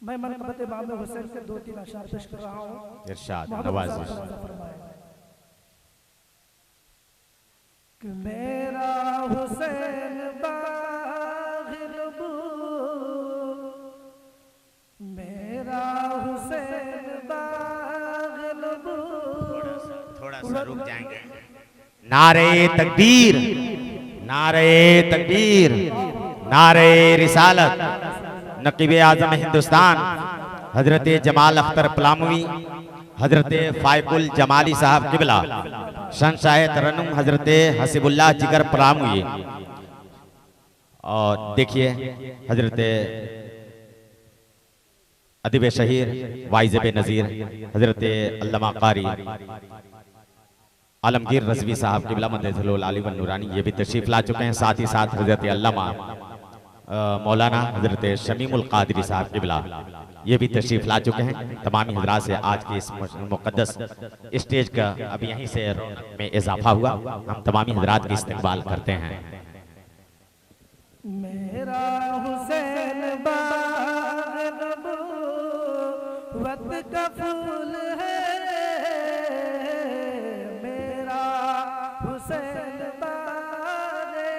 मैं मनक़बत इमाम हुसैन से 2-3 अशआर पेश कर रहा हूँ। इरशाद मोहम्मद नवाज़िश। साहब फरमाए कि मेरा हुसैन बाग़िलबू, मेरा हुसैन बाग़िलबू। थोड़ा सा रुक जाएंगे। नारे तकबीर, नारे तकबीर, नारे रिसालत। नकीब आजम हिंदुस्तान हजरत जमाल अख्तर पलामवी, हजरत फायकुल जमाली साहब किबला, शहंशाह तरन्नुम हजरत हसीबुल्लाह जिगर पलामवी। और देखिए हजरत अदीब शहीर वाइज़ नज़ीर हजरत अल्लामा कारी आलमगीर रज़वी साहब किबला मददुल आली व नूरानी ये भी तशरीफ ला चुके हैं। साथ ही साथ हजरत अल्लामा मौलाना हजरत शमीमुल कादरी साहब किबला ये भी तशरीफ ला चुके हैं। तमामी हजरात से आज के इस मुक़द्दस स्टेज का अब यहीं से रौनक में इजाफा हुआ। हम तमामी हजरात की इस्तकबाल करते हैं। मेरा हुसैन बाग़िलबू वत का फूल है, मेरा हुसैन बाग़े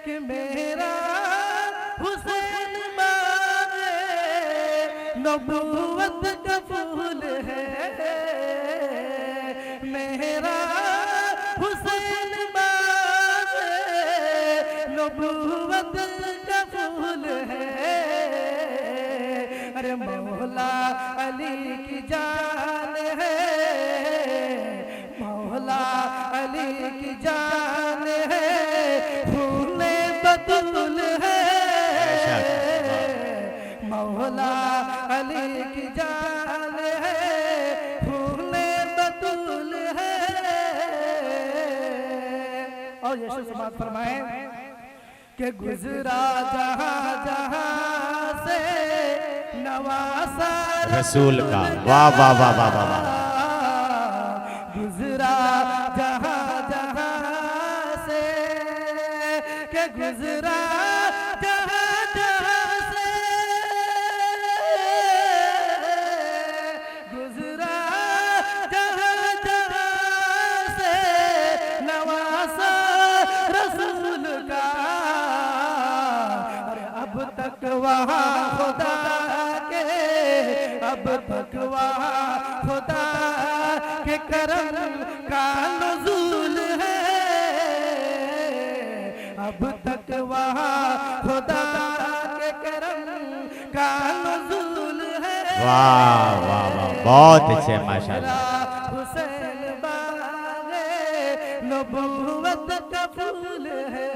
कि मेरा हुसैन बाग़े नबूवत का फूल है, मेरा हुसैन बाग़े नबूवत का फूल है। अरे मौला अली की जान है, मौला अली की जान है, फूले बतूल है, मौला अली की जान है, फूले बतूल है। और यीशु समात फरमाए कि गुजरा जहां जहां से नवासा रसूल का। वाह वाह वाह वाह वाह वाह। गुजरा जहां जहां से के गुजरा जहां जहां से, गुजरा जहां जहां से नवासा रसूल का। अरे अब तक वहाँ खुदा के, अब तक वहाँ खुदा के करम का नुज़ूल है, अब तक वहाँ खुदा के करम का नुज़ूल है। वाह वाह वाह, बहुत अच्छे माशाल्लाह। हुसैन बाग़े नबूवत का फूल है।